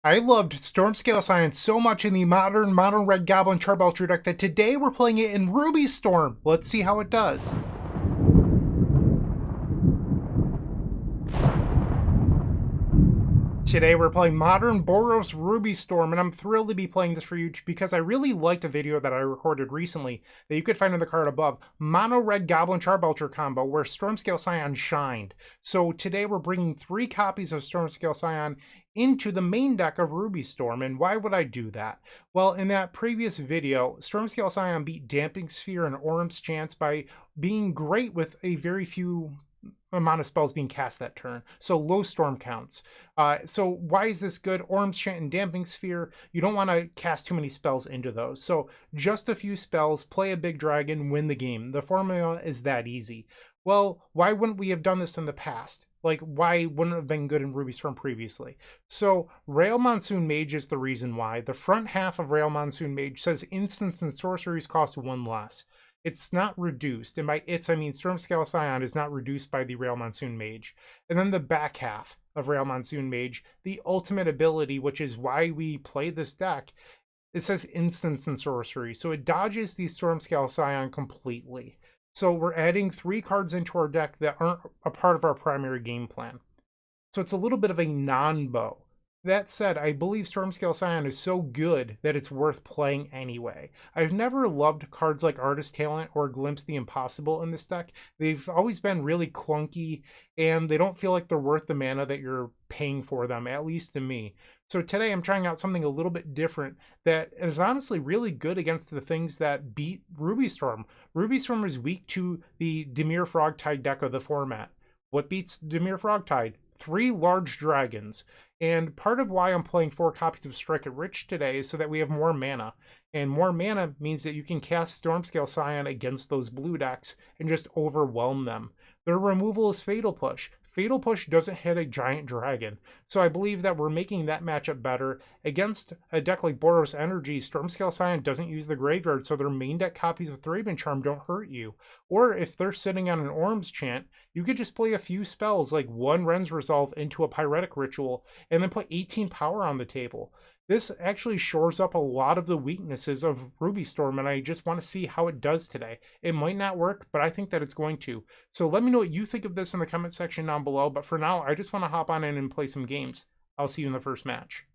I loved Stormscale Scion so much in the modern Mono-Red Belcher deck that today we're playing it in Ruby Storm. Let's see how it does. Today we're playing modern Boros Ruby Storm, and I'm thrilled to be playing this for you because I really liked a video that I recorded recently that you could find in the card above, Mono-Red Belcher combo, where Stormscale Scion shined. So today we're bringing 3 copies of Stormscale Scion into the main deck of Ruby Storm, and why would I do that? Well, in that previous video, Stormscale Scion beat Damping Sphere and Orm's Chance by being great with a very few amount of spells being cast that turn, so low storm counts. So why is this good? Orm's Chant and Damping Sphere, you don't want to cast too many spells into those. So just a few spells, play a big dragon, win the game. The formula is that easy. Well, why wouldn't we have done this in the past? Like, why wouldn't it have been good in Ruby Storm previously? So Rail Monsoon Mage is the reason why. The front half of Rail Monsoon Mage says instants and sorceries cost 1 less. It's not reduced, and by it's I mean Stormscale Scion is not reduced by the Rail Monsoon Mage. And then the back half of Rail Monsoon Mage, the ultimate ability, which is why we play this deck, it says instants and sorcery, so it dodges the Stormscale Scion completely. So we're adding 3 cards into our deck that aren't a part of our primary game plan. So it's a little bit of a non-bow. That said, I believe Stormscale Scion is so good that it's worth playing anyway. I've never loved cards like Artist Talent or Glimpse the Impossible in this deck. They've always been really clunky, and they don't feel like they're worth the mana that you're paying for them, at least to me. So today I'm trying out something a little bit different that is honestly really good against the things that beat Ruby Storm. Ruby Storm is weak to the Dimir Frogtide deck of the format. What beats Dimir Frogtide? 3 large dragons. And part of why I'm playing 4 copies of Strike It Rich today is so that we have more mana. And more mana means that you can cast Stormscale Scion against those blue decks and just overwhelm them. Their removal is Fatal Push. Fatal Push doesn't hit a giant dragon. So I believe that we're making that matchup better. Against a deck like Boros Energy, Stormscale Scion doesn't use the graveyard, so their main deck copies of Thraben Charm don't hurt you. Or if they're sitting on an Orm's Chant, you could just play a few spells like 1 Ren's Resolve into a Pyretic Ritual and then put 18 power on the table. This actually shores up a lot of the weaknesses of Ruby Storm, and I just want to see how it does today. It might not work, but I think that it's going to. So let me know what you think of this in the comment section down below, but for now, I just want to hop on in and play some games. I'll see you in the first match.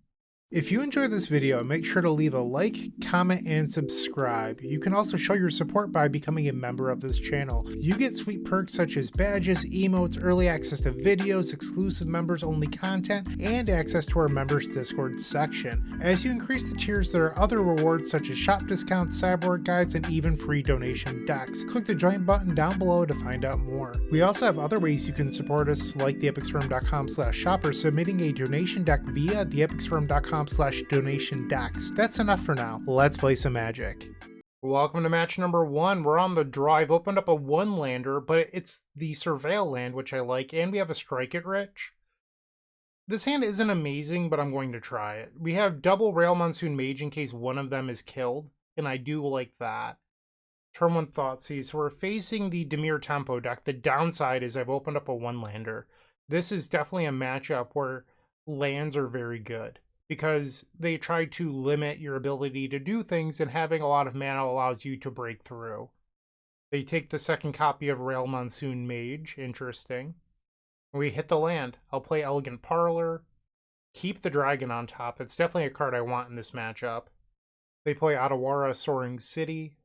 If you enjoyed this video, make sure to leave a like, comment, and subscribe. You can also show your support by becoming a member of this channel. You get sweet perks such as badges, emotes, early access to videos, exclusive members-only content, and access to our members Discord section. As you increase the tiers, there are other rewards such as shop discounts, cyborg guides, and even free donation decks. Click the join button down below to find out more. We also have other ways you can support us, like theepicstorm.com/shop or submitting a donation deck via theepicstorm.com/donation decks. That's enough for now. Let's play some Magic. Welcome to match number 1. We're on the draw. I've opened up a 1-lander, but it's the Surveil land, which I like, and we have a Strike It Rich. This hand isn't amazing, but I'm going to try it. We have double Rail Monsoon Mage in case one of them is killed, and I do like that. Turn 1 Thoughtseize. So we're facing the Dimir Tempo deck. The downside is I've opened up a 1-lander. This is definitely a matchup where lands are very good, because they try to limit your ability to do things, and having a lot of mana allows you to break through. They take the second copy of Rail Monsoon Mage. Interesting. We hit the land. I'll play Elegant Parlor. Keep the dragon on top. That's definitely a card I want in this matchup. They play Otawara Soaring City.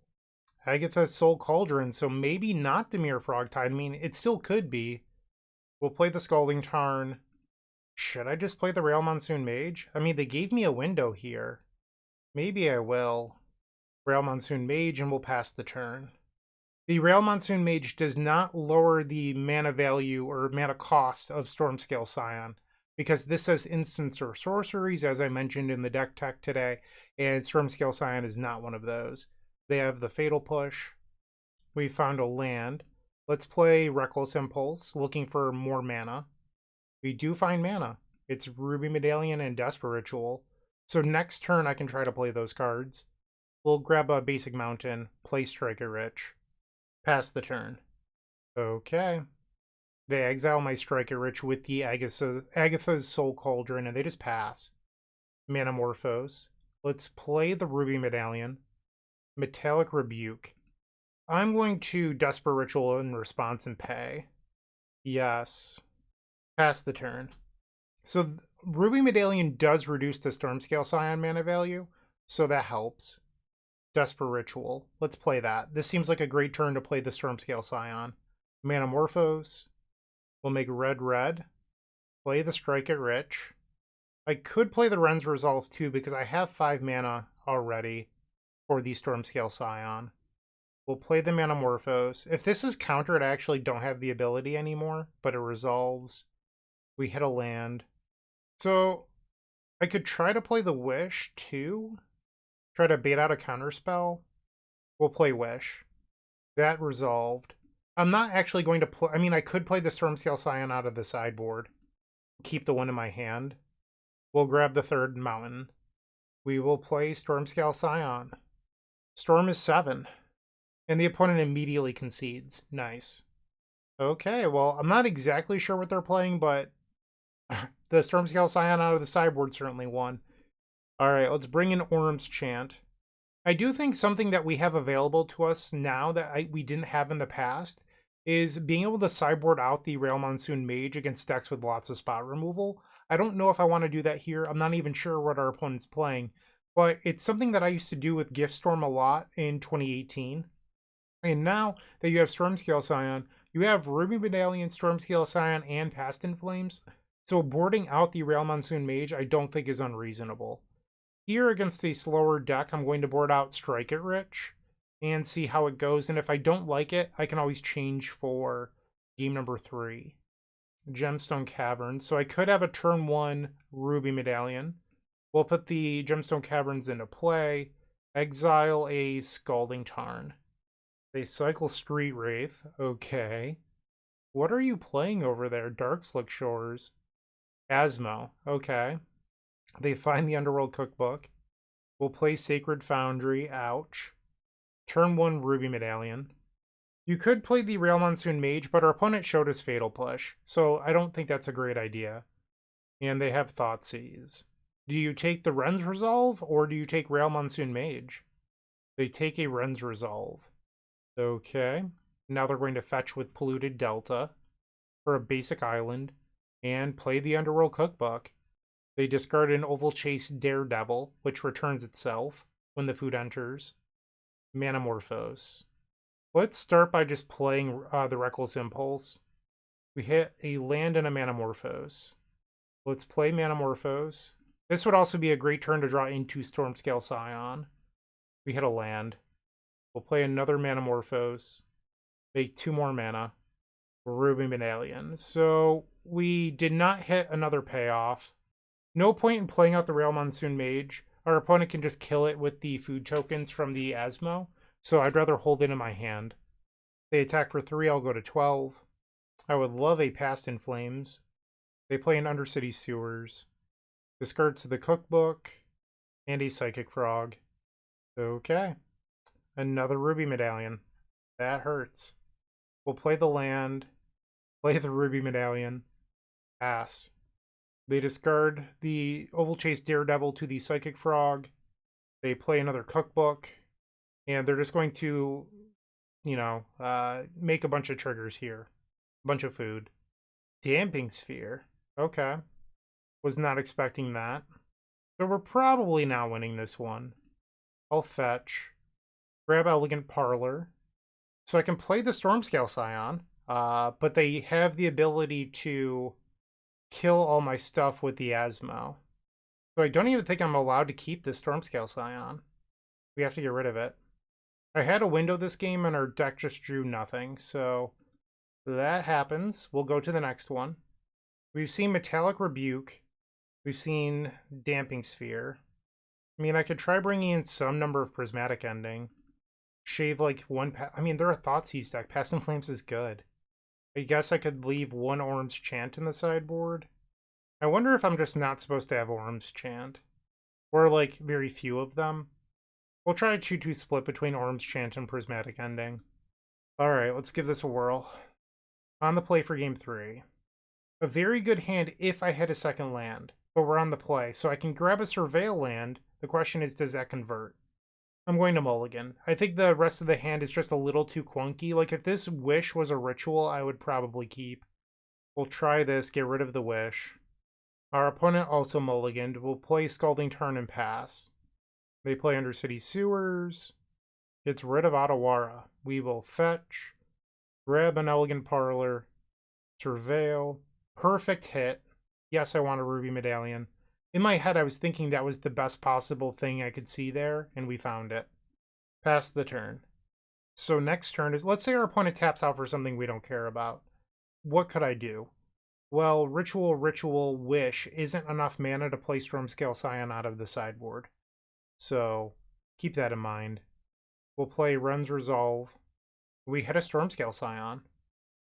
Agatha's Soul Cauldron, so maybe not Dimir Frogtide. I mean, it still could be. We'll play the Scalding Tarn. Should I just play the Rail Monsoon Mage? I mean, they gave me a window here. Maybe I will. Rail Monsoon Mage, and we'll pass the turn. The Rail Monsoon Mage does not lower the mana value or mana cost of Stormscale Scion, because this says instants or sorceries, as I mentioned in the deck tech today, and Stormscale Scion is not one of those. They have the Fatal Push. We found a land. Let's play Reckless Impulse, looking for more mana. We do find mana. It's Ruby Medallion and Desperate Ritual. So next turn I can try to play those cards. We'll grab a basic mountain, play Strike It Rich, pass the turn. Okay. They exile my Strike It Rich with the Agatha's Soul Cauldron, and they just pass. Manamorphose. Let's play the Ruby Medallion. Metallic Rebuke. I'm going to Desperate Ritual in response and pay. Yes. Pass the turn. So Ruby Medallion does reduce the Stormscale Scion mana value, so that helps. Desperate Ritual. Let's play that. This seems like a great turn to play the Stormscale Scion. Manamorphose. We'll make red. Play the Strike it Rich. I could play the Ren's Resolve too because I have 5 mana already for the Stormscale Scion. We'll play the Manamorphose. If this is countered, I actually don't have the ability anymore, but it resolves. We hit a land. So I could try to play the Wish too. Try to bait out a counterspell. We'll play Wish. That resolved. I'm not actually going to play... I mean, I could play the Stormscale Scion out of the sideboard. Keep the one in my hand. We'll grab the third mountain. We will play Stormscale Scion. Storm is 7. And the opponent immediately concedes. Nice. Okay, well, I'm not exactly sure what they're playing, but the Stormscale Scion out of the sideboard certainly won. Alright, let's bring in Orm's Chant. I do think something that we have available to us now that we didn't have in the past is being able to sideboard out the Rail Monsoon Mage against decks with lots of spot removal. I don't know if I want to do that here. I'm not even sure what our opponent's playing, but it's something that I used to do with Giftstorm a lot in 2018. And now that you have Stormscale Scion, you have Ruby Medallion, Stormscale Scion, and Past in Flames. So boarding out the Rail Monsoon Mage I don't think is unreasonable. Here against a slower deck, I'm going to board out Strike it Rich and see how it goes. And if I don't like it, I can always change for game number 3. Gemstone Caverns. So I could have a turn 1 Ruby Medallion. We'll put the Gemstone Caverns into play. Exile a Scalding Tarn. They cycle Street Wraith. Okay. What are you playing over there? Darkslick Shores. Asmo. Okay. They find the Underworld Cookbook. We'll play Sacred Foundry. Ouch. Turn 1 Ruby Medallion. You could play the Rail Monsoon Mage, but our opponent showed us Fatal Push, so I don't think that's a great idea. And they have Thoughtseize. Do you take the Ren's Resolve, or do you take Rail Monsoon Mage? They take a Ren's Resolve. Okay. Now they're going to fetch with Polluted Delta for a basic island, and play the Underworld Cookbook. They discard an Oval Chase Daredevil, which returns itself when the food enters. Manamorphose. Let's start by just playing the Reckless Impulse. We hit a land and a Manamorphose. Let's play Manamorphose. This would also be a great turn to draw into Stormscale Scion. We hit a land. We'll play another Manamorphose. Make 2 more mana. Ruby Medallion. So we did not hit another payoff. No point in playing out the Rail Monsoon Mage. Our opponent can just kill it with the food tokens from the Asmo. So I'd rather hold it in my hand. They attack for 3, I'll go to 12. I would love a Past in Flames. They play an Undercity Sewers. Discards the Cookbook. And a Psychic Frog. Okay. Another Ruby Medallion. That hurts. We'll play the land. Play the Ruby Medallion. Pass. They discard the Oval Chase Daredevil to the Psychic Frog. They play another Cookbook. And they're just going to, make a bunch of triggers here. A bunch of food. Damping Sphere. Okay. Was not expecting that. So we're probably now winning this one. I'll fetch. Grab Elegant Parlor. So I can play the Stormscale Scion. But they have the ability to kill all my stuff with the Asmo. So I don't even think I'm allowed to keep the Stormscale Scion. We have to get rid of it. I had a window this game and our deck just drew nothing, so that happens. We'll go to the next one. We've seen Metallic Rebuke. We've seen Damping Sphere. I mean, I could try bringing in some number of Prismatic Ending. Shave like one... I mean, they're a Thoughtseize deck. Past in Flames is good. I guess I could leave 1 Orm's Chant in the sideboard. I wonder if I'm just not supposed to have Orm's Chant. Or, like, very few of them. We'll try a 2-2 split between Orm's Chant and Prismatic Ending. Alright, let's give this a whirl. On the play for game 3. A very good hand if I hit a second land. but we're on the play. So I can grab a Surveil land. The question is, does that convert? I'm going to mulligan. I think the rest of the hand is just a little too clunky. Like, if this Wish was a ritual, I would probably keep. We'll try this, get rid of the Wish. Our opponent also mulliganed. We'll play Scalding Tarn and pass. They play Undercity Sewers. Gets rid of Otawara. We will fetch. Grab an Elegant Parlor. Surveil. Perfect hit. Yes, I want a Ruby Medallion. In my head, I was thinking that was the best possible thing I could see there, and we found it. Pass the turn. So next turn is, let's say our opponent taps out for something we don't care about. What could I do? Well, Ritual, Wish isn't enough mana to play Stormscale Scion out of the sideboard. So keep that in mind. We'll play Ren's Resolve. We hit a Stormscale Scion.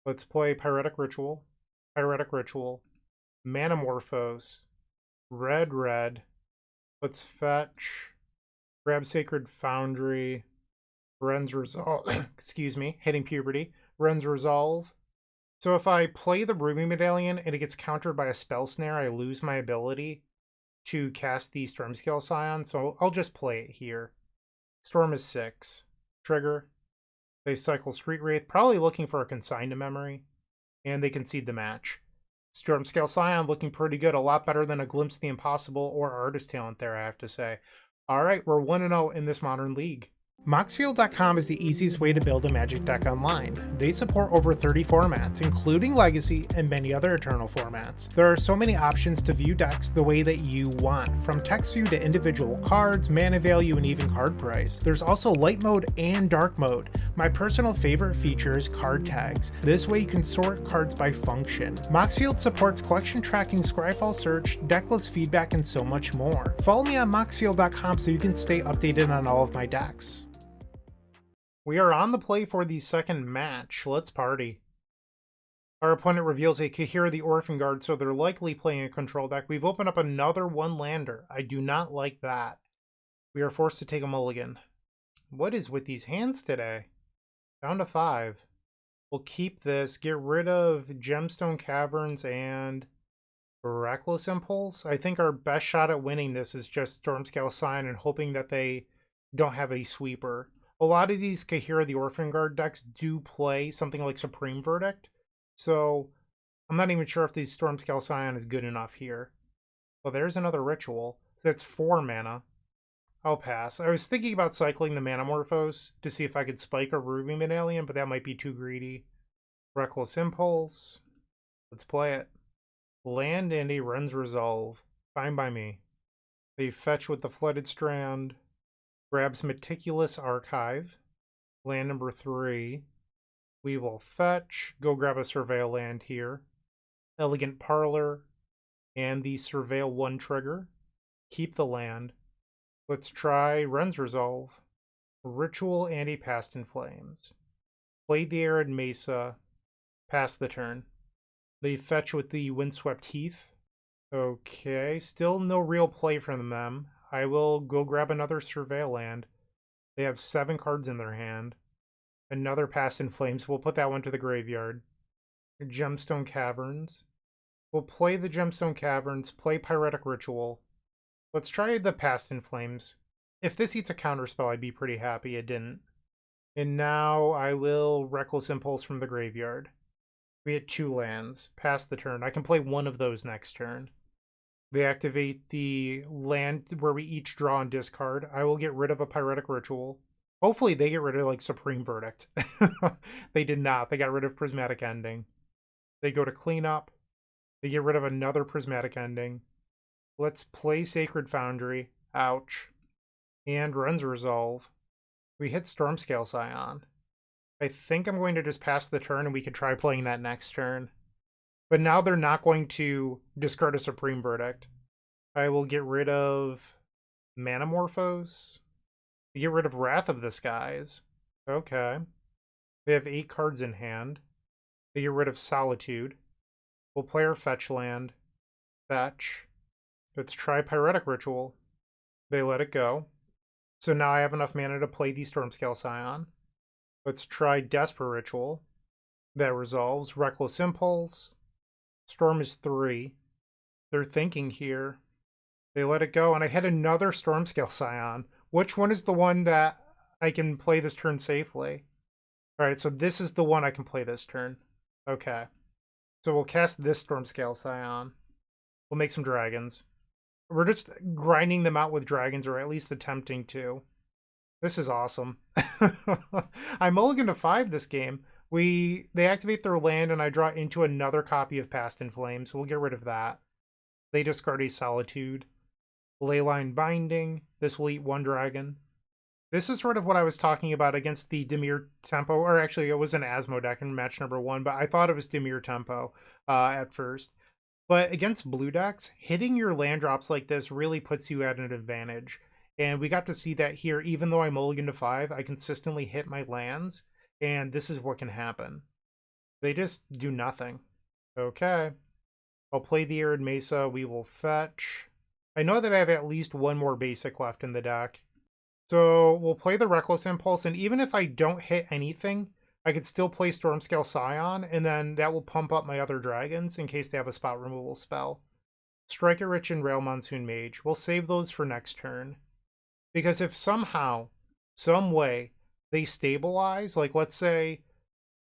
Let's play Pyretic Ritual, Manamorphose, red. Let's fetch, grab Sacred Foundry, Ren's Resolve, excuse me, hitting puberty, Ren's Resolve. So if I play the Ruby Medallion and it gets countered by a Spell Snare, I lose my ability to cast the Stormscale Scion, so I'll just play it here. Storm is 6. Trigger. They cycle Street Wraith, probably looking for a Consign to Memory, and they concede the match. Stormscale Scion looking pretty good, a lot better than a Glimpse of the Impossible or Artist Talent there, I have to say. Alright, we're 1-0 in this Modern League. Moxfield.com is the easiest way to build a Magic deck online. They support over 30 formats, including Legacy and many other Eternal formats. There are so many options to view decks the way that you want, from text view to individual cards, mana value, and even card price. There's also light mode and dark mode. My personal favorite feature is card tags. This way you can sort cards by function. Moxfield supports collection tracking, Scryfall search, decklist feedback, and so much more. Follow me on Moxfield.com so you can stay updated on all of my decks. We are on the play for the second match. Let's party. Our opponent reveals a Kaheera the Orphan Guard, so they're likely playing a control deck. We've opened up another one-lander. I do not like that. We are forced to take a mulligan. What is with these hands today? Down to 5. We'll keep this, get rid of Gemstone Caverns and Reckless Impulse. I think our best shot at winning this is just Stormscale Scion and hoping that they don't have a sweeper. A lot of these Kaheera the Orphan Guard decks do play something like Supreme Verdict, so I'm not even sure if the Stormscale Scion is good enough here. Well, there's another Ritual, so that's 4 mana. I'll pass. I was thinking about cycling the Manamorphose to see if I could spike a Ruby Medallion, but that might be too greedy. Reckless Impulse. Let's play it. Land and a Ren's Resolve. Fine by me. They fetch with the Flooded Strand. Grabs Meticulous Archive. Land number 3. We will fetch. Go grab a Surveil land here. Elegant Parlor. And the Surveil 1 trigger. Keep the land. Let's try Ren's Resolve. Ritual and a Past in Flames. Play the Arid Mesa. Pass the turn. They fetch with the Windswept Heath. Okay, still no real play from them. I will go grab another Surveil land. They have 7 cards in their hand. Another Past in Flames. We'll put that one to the graveyard. Gemstone Caverns. We'll play the Gemstone Caverns, play Pyretic Ritual. Let's try the Past in Flames. If this eats a counterspell, I'd be pretty happy it didn't. And now I will Reckless Impulse from the graveyard. We had 2 lands. Pass the turn. I can play one of those next turn. They activate the land where we each draw and discard. I will get rid of a Pyretic Ritual. Hopefully they get rid of, like, Supreme Verdict. They did not. They got rid of Prismatic Ending. They go to cleanup. They get rid of another Prismatic Ending. Let's play Sacred Foundry. Ouch. And Ren's Resolve. We hit Stormscale Scion. I think I'm going to just pass the turn and we could try playing that next turn. But now they're not going to discard a Supreme Verdict. I will get rid of Manamorphose. Get rid of Wrath of the Skies. Okay. They have 8 cards in hand. They get rid of Solitude. We'll play our fetch land. Fetch. Let's try Pyretic Ritual. They let it go. So now I have enough mana to play the Stormscale Scion. Let's try Desperate Ritual. That resolves. Reckless Impulse. Storm is 3. They're thinking here. They let it go, and I hit another Stormscale Scion. Which one is the one that I can play this turn safely? All right, so this is the one I can play this turn. Okay. So we'll cast this Stormscale Scion. We'll make some dragons. We're just grinding them out with dragons, or at least attempting to. This is awesome. I mulligan to 5 this game. They activate their land, and I draw into another copy of Past in Flames, so we'll get rid of that. They discard a Solitude. Leyline Binding. This will eat 1 dragon. This is sort of what I was talking about against the Dimir Tempo, or actually it was an Asmo deck in match number 1, but I thought it was Dimir Tempo at first. But against blue decks, hitting your land drops like this really puts you at an advantage. And we got to see that here. Even though I mulligan to 5, I consistently hit my lands, and this is what can happen. They just do nothing. Okay. I'll play the Arid Mesa. We will fetch. I know that I have at least one more basic left in the deck. So we'll play the Reckless Impulse, and even if I don't hit anything, I could still play Stormscale Scion, and then that will pump up my other dragons in case they have a spot removal spell. Strike it Rich and Rail Monsoon Mage. We'll save those for next turn. Because if somehow, some way, they stabilize, like let's say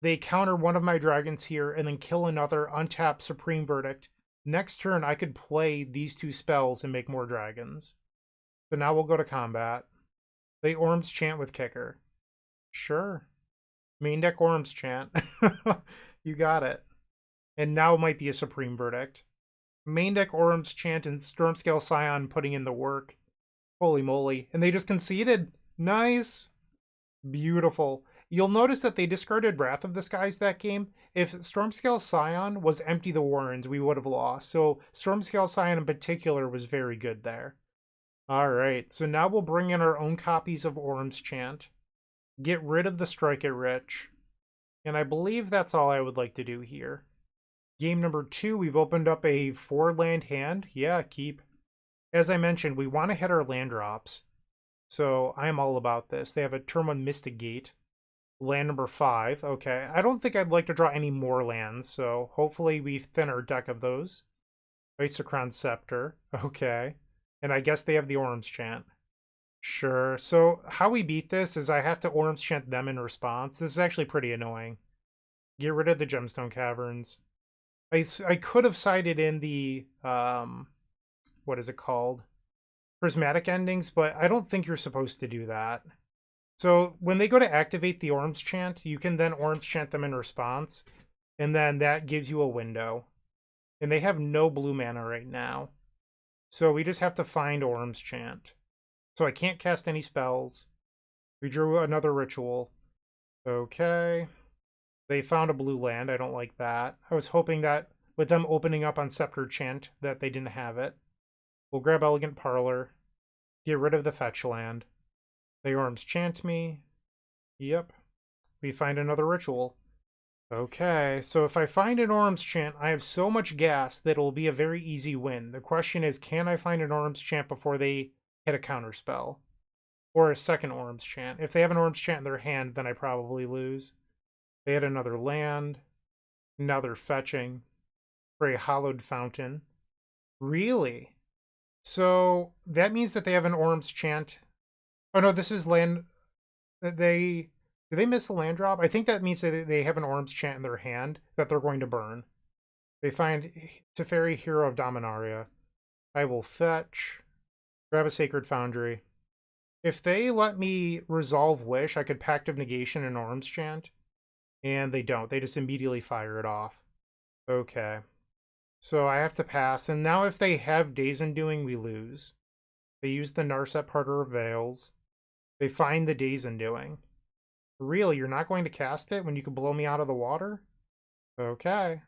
they counter one of my dragons here and then kill another, untap Supreme Verdict, next turn I could play these 2 spells and make more dragons. So now we'll go to combat. They Orm's Chant with Kicker. Sure. Main deck Orm's Chant. You got it. And now might be a Supreme Verdict. Main deck Orm's Chant and Stormscale Scion putting in the work. Holy moly. And they just conceded. Nice. Beautiful. You'll notice that they discarded Wrath of the Skies that game. If Stormscale Scion was Empty the Warrens, we would have lost. So Stormscale Scion in particular was very good there. Alright, so now we'll bring in our own copies of Orm's Chant. Get rid of the Strike It Rich. And I believe that's all I would like to do here. Game number 2, we've opened up a 4-land hand. Yeah, keep. As I mentioned, we want to hit our land drops. So I am all about this. They have a turn 1 Mystic Gate. Land number 5. Okay, I don't think I'd like to draw any more lands, so hopefully we thin our deck of those. Isochron Scepter. Okay. And I guess they have the Orm's Chant. Sure. So how we beat this is I have to Orm's Chant them in response. This is actually pretty annoying. Get rid of the Gemstone Caverns. I could have sided in the, what is it called? Prismatic Endings, but I don't think you're supposed to do that. So when they go to activate the Orm's Chant, you can then Orm's Chant them in response, and then that gives you a window. And they have no blue mana right now. So we just have to find Orm's Chant. So I can't cast any spells. We drew another ritual. Okay. They found a blue land. I don't like that. I was hoping that with them opening up on Scepter Chant that they didn't have it. We'll grab Elegant Parlor. Get rid of the fetch land. They Orm's Chant me. Yep. We find another ritual. Okay, so if I find an Orm's Chant, I have so much gas that it'll be a very easy win. The question is, can I find an Orm's Chant before they hit a counter spell? Or a second Orm's Chant. If they have an Orm's Chant in their hand, then I probably lose. They had another land. Now they're fetching for a Hallowed Fountain. Really? So that means that they have an Orm's Chant. Oh no, this is land that they... Did they miss the land drop? I think that means that they have an Orm's Chant in their hand that they're going to burn. They find Teferi, Hero of Dominaria. I will fetch. Grab a Sacred Foundry. If they let me resolve Wish, I could Pact of Negation and Orm's Chant. And they don't. They just immediately fire it off. Okay. So I have to pass. And now if they have Days Undoing, we lose. They use the Narset Parter of Veils. They find the Days Undoing. Really, you're not going to cast it when you can blow me out of the water? Okay.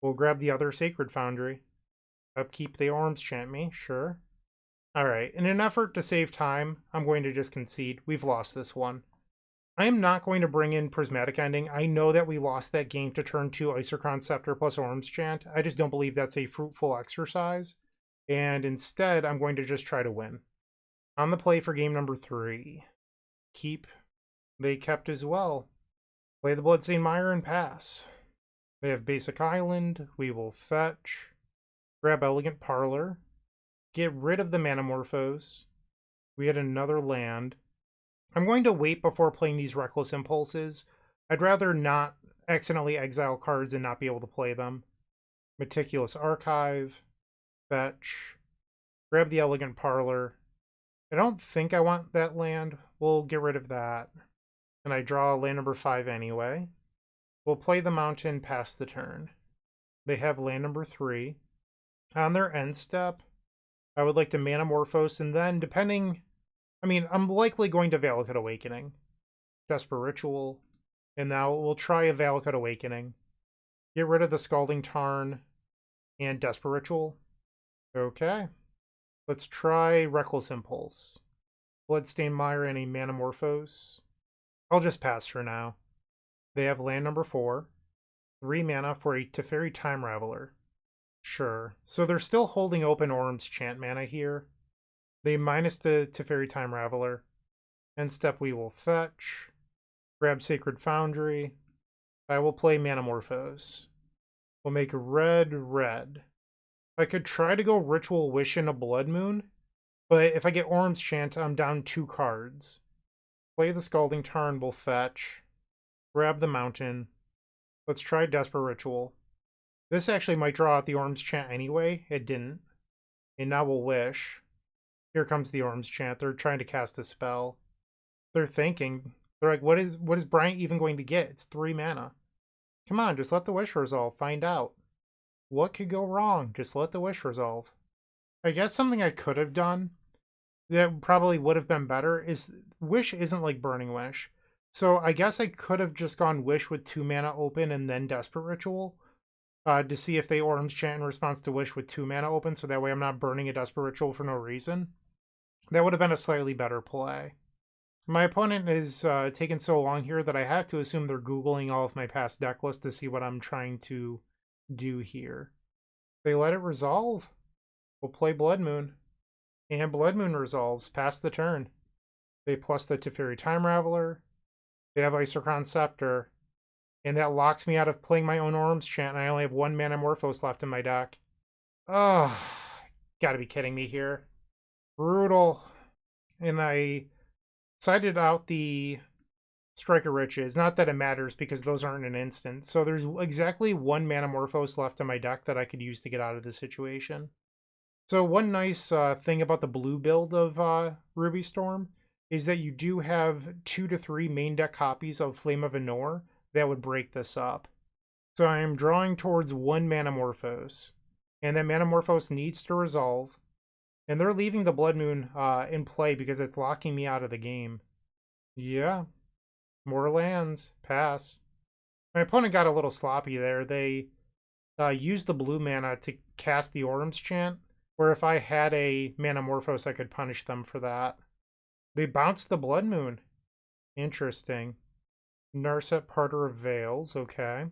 We'll grab the other Sacred Foundry. Upkeep the Orm's Chant me, sure. Alright, in an effort to save time, I'm going to just concede. We've lost this one. I am not going to bring in Prismatic Ending. I know that we lost that game to turn 2 Isochron Scepter plus Orm's Chant. I just don't believe that's a fruitful exercise. And instead, I'm going to just try to win. On the play for game number 3. Keep. They kept as well. Play the Bloodstained Mire and pass. They have Basic Island. We will fetch. grab Elegant Parlor, get rid of the Manamorphose. We had another land. I'm going to wait before playing these Reckless Impulses. I'd rather not accidentally exile cards and not be able to play them. Meticulous Archive, fetch, grab the Elegant Parlor. I don't think I want that land. We'll get rid of that. And I draw land number 5 anyway. We'll play the mountain past the turn. They have land number 3. On their end step, I would like to Manamorphose, and then depending... I mean, I'm likely going to Valakut Awakening. Desperate Ritual. And now we'll try a Valakut Awakening. Get rid of the Scalding Tarn and Desperate Ritual. Okay. Let's try Reckless Impulse. Bloodstained Mire and a Manamorphose. I'll just pass for now. They have land number 4. 3 mana for a Teferi Time Raveler. Sure. So they're still holding open Orm's Chant mana here. They minus the Teferi Time Raveler. End step we will fetch. Grab Sacred Foundry. I will play Manamorphose. We'll make red, red. I could try to go Ritual Wish in a Blood Moon, but if I get Orm's Chant, I'm down 2 cards. Play the Scalding Tarn, we'll fetch. Grab the Mountain. Let's try Desperate Ritual. This actually might draw out the Orm's Chant anyway. It didn't. And now we'll Wish. Here comes the Orm's Chant. They're trying to cast a spell. They're thinking. They're like, what is Bryant even going to get? It's 3 mana. Come on, just let the Wish resolve. Find out. What could go wrong? Just let the Wish resolve. I guess something I could have done that probably would have been better is Wish isn't like Burning Wish. So I guess I could have just gone Wish with 2 mana open and then Desperate Ritual to see if they Orm's Chant in response to Wish with 2 mana open, so that way I'm not burning a Desperate Ritual for no reason. That would have been a slightly better play. My opponent is taking so long here that I have to assume they're Googling all of my past deck lists to see what I'm trying to do here. They let it resolve. We'll play Blood Moon. And Blood Moon resolves past the turn. They plus the Teferi Time Raveler. They have Isochron Scepter. And that locks me out of playing my own Orm's Chant, and I only have 1 Manamorphose left in my deck. Oh, gotta be kidding me here. Brutal. And I sided out the Striker Riches. Not that it matters, because those aren't an instant. So there's exactly 1 Manamorphose left in my deck that I could use to get out of this situation. So one nice thing about the blue build of Ruby Storm is that you do have 2 to 3 main deck copies of Flame of Anor that would break this up. So I am drawing towards 1 Manamorphose. And that Manamorphose needs to resolve. And they're leaving the Blood Moon in play because it's locking me out of the game. Yeah. More lands. Pass. My opponent got a little sloppy there. They used the blue mana to cast the Orm's Chant, where if I had a Manamorphose, I could punish them for that. They bounced the Blood Moon. Interesting. Narset Parter of Veils. Okay.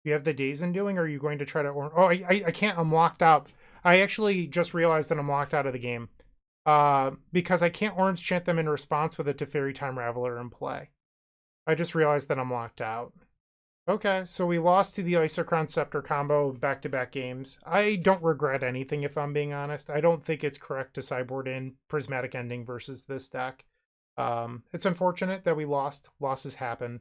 You have the Days Undoing, or are you going to try to... Oh, I can't. I'm locked out. I actually just realized that I'm locked out of the game. Because I can't Orm's Chant them in response with a Teferi Time Raveler in play. I just realized that I'm locked out. Okay, so we lost to the Isochron Scepter combo of back-to-back games. I don't regret anything, if I'm being honest. I don't think it's correct to sideboard in Prismatic Ending versus this deck. It's unfortunate that we lost. Losses happen.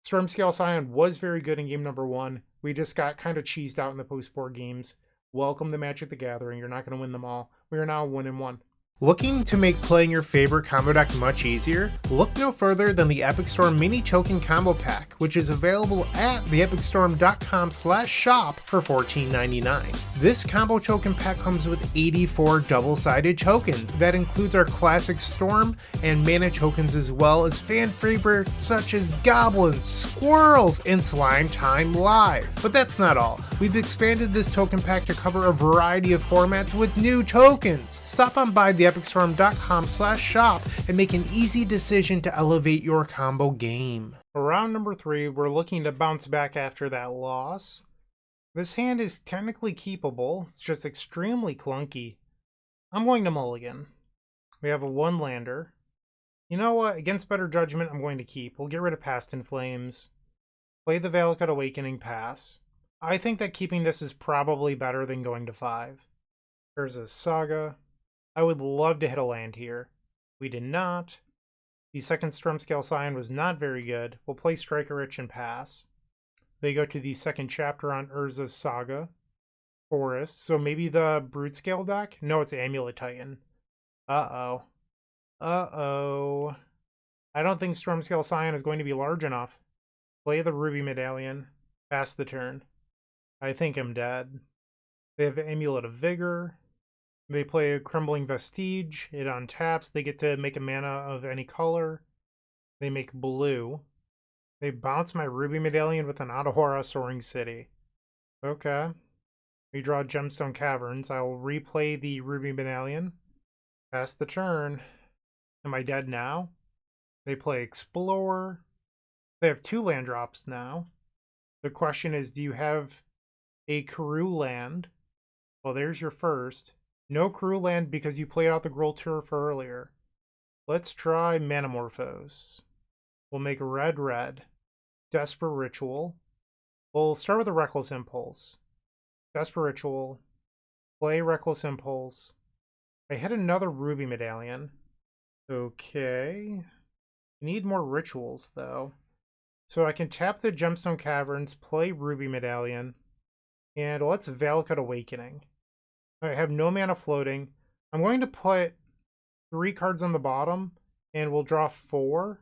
Stormscale Scion was very good in game number 1. We just got kind of cheesed out in the post-board games. Welcome to Magic the Gathering. You're not going to win them all. We are now 1-1. Looking to make playing your favorite combo deck much easier? Look no further than the Epic Storm Mini Token Combo Pack, which is available at theepicstorm.com/shop for $14.99. This combo token pack comes with 84 double-sided tokens. That includes our classic Storm and Mana tokens, as well as fan favorites such as Goblins, Squirrels, and Slime Time Live. But that's not all. We've expanded this token pack to cover a variety of formats with new tokens. Stop on by theepicstorm.com/shop and make an easy decision to elevate your combo game. Round number 3, we're looking to bounce back after that loss. This hand is technically keepable, it's just extremely clunky. I'm going to mulligan. We have a 1-lander. You know what? Against better judgment, I'm going to keep. We'll get rid of Past in Flames. Play the Valakut Awakening, pass. I think that keeping this is probably better than going to 5. There's a Saga. I would love to hit a land here. We did not. The second Stormscale Scion was not very good. We'll play Striker Rich and pass. They go to the second chapter on Urza's Saga. Forest. So maybe the Brute Scale deck? No, it's Amulet Titan. Uh-oh. Uh-oh. I don't think Stormscale Scion is going to be large enough. Play the Ruby Medallion. Pass the turn. I think I'm dead. They have Amulet of Vigor. They play a Crumbling Vestige. It untaps. They get to make a mana of any color. They make blue. They bounce my Ruby Medallion with an Otawara Soaring City. Okay. We draw Gemstone Caverns. I'll replay the Ruby Medallion. Pass the turn. Am I dead now? They play Explore. They have 2 land drops now. The question is, do you have a Karoo land? Well, there's your first. No Karoo land because you played out the Gruul Turf earlier. Let's try Manamorphose. We'll make red. Desperate Ritual. We'll start with a Reckless Impulse. Desperate Ritual. Play Reckless Impulse. I hit another Ruby Medallion. Okay. I need more rituals, though. So I can tap the Gemstone Caverns, play Ruby Medallion, and let's Valakut Awakening. I have no mana floating. I'm going to put 3 cards on the bottom, and we'll draw 4,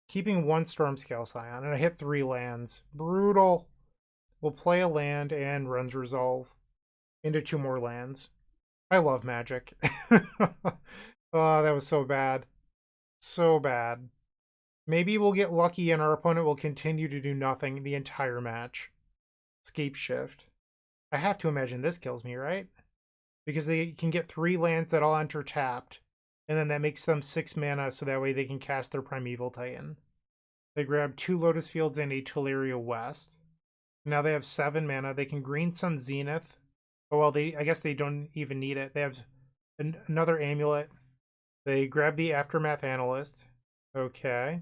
keeping 1 Stormscale Scion, and I hit 3 lands. Brutal. We'll play a land and runs Resolve into 2 more lands. I love Magic. Oh, that was so bad. So bad. Maybe we'll get lucky and our opponent will continue to do nothing the entire match. Escape Shift. I have to imagine this kills me, right? Because they can get 3 lands that all enter tapped, and then that makes them 6 mana, so that way they can cast their Primeval Titan. They grab 2 Lotus Fields and a Teleria West. Now they have 7 mana. They can Green Sun Zenith. Oh, well, I guess they don't even need it. They have another Amulet. They grab the Aftermath Analyst. Okay.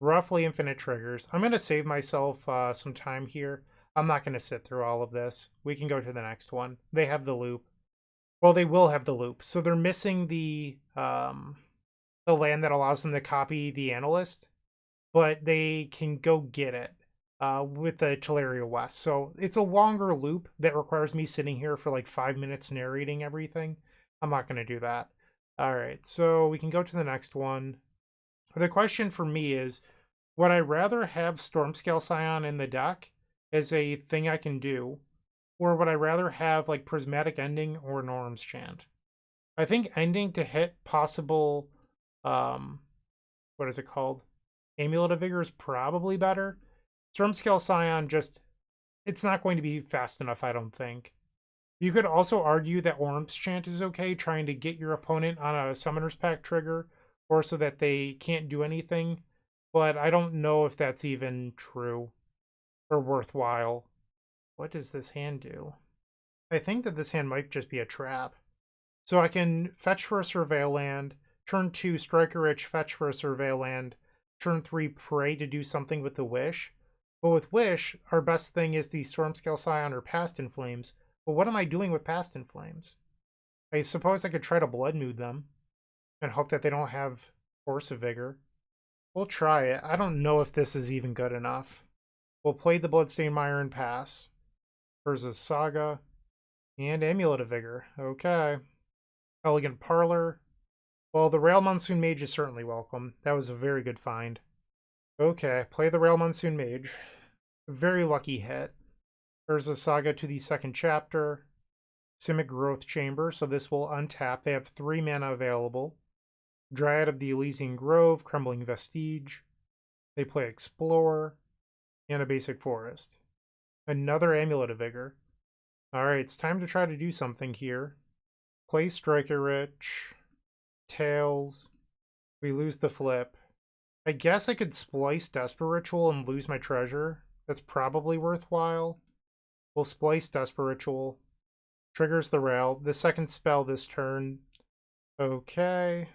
Roughly infinite triggers. I'm going to save myself some time here. I'm not going to sit through all of this. We can go to the next one. They have the loop. Well, they will have the loop. So they're missing the land that allows them to copy the Analyst, but they can go get it with the Teleria West. So it's a longer loop that requires me sitting here for like 5 minutes narrating everything. I'm not going to do that. All right, so we can go to the next one. The question for me is, would I rather have Stormscale Scion in the deck as a thing I can do, or would I rather have like Prismatic Ending or Norm's Chant? I think Ending to hit possible, what is it called? Amulet of Vigor is probably better. Stormscale Scion just, it's not going to be fast enough, I don't think. You could also argue that Orm's Chant is okay, trying to get your opponent on a Summoner's Pact trigger, or so that they can't do anything, but I don't know if that's even true or worthwhile. What does this hand do? I think that this hand might just be a trap. So I can fetch for a Surveil land, turn 2 Striker Rich, fetch for a Surveil land, turn 3 Pray to do something with the Wish. But with Wish, our best thing is the Stormscale Scion or Past in Flames. But what am I doing with Past in Flames? I suppose I could try to Blood Mood them and hope that they don't have Force of Vigor. We'll try it. I don't know if this is even good enough. We'll play the Bloodstained Mire and pass. Urza's Saga and Amulet of Vigor. Okay. Elegant Parlor. Well, the Rail Monsoon Mage is certainly welcome. That was a very good find. Okay, play the Rail Monsoon Mage. Very lucky hit. Urza's Saga to the second chapter. Simic Growth Chamber, so this will untap. They have 3 mana available. Dryad of the Elysian Grove, Crumbling Vestige. They play Explore, and a basic Forest. Another Amulet of Vigor. Alright, it's time to try to do something here. Play Striker Rich. Tails. We lose the flip. I guess I could splice Desperate Ritual and lose my treasure. That's probably worthwhile. We'll splice Desperate Ritual. Triggers the Rail. The second spell this turn. Okay.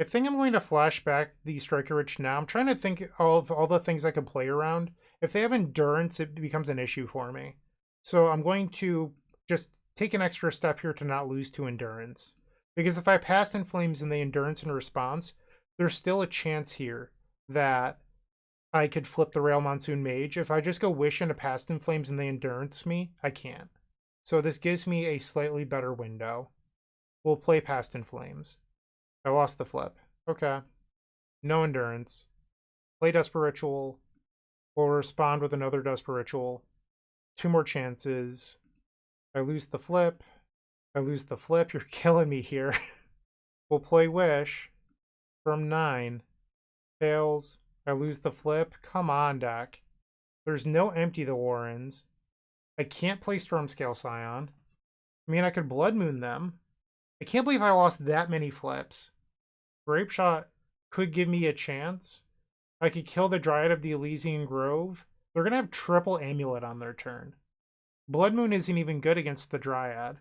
I think I'm going to flash back the Striker Rich now. I'm trying to think of all the things I could play around. If they have Endurance, it becomes an issue for me. So I'm going to just take an extra step here to not lose to Endurance. Because if I Past in Flames and the Endurance in response, there's still a chance here that I could flip the Rail Monsoon Mage. If I just go Wish into Past in Flames and they Endurance me, I can't. So this gives me a slightly better window. We'll play Past in Flames. I lost the flip. Okay. No Endurance. Play Desperate Ritual. We'll respond with another Desperate Ritual. 2 more chances. I lose the flip. I lose the flip. You're killing me here. We'll play Wish. From 9. Fails. I lose the flip. Come on, deck. There's no Empty the Warrens. I can't play Stormscale Scion. I mean, I could Blood Moon them. I can't believe I lost that many flips. Grape Shot could give me a chance. I could kill the Dryad of the Elysian Grove. They're going to have triple Amulet on their turn. Blood Moon isn't even good against the Dryad.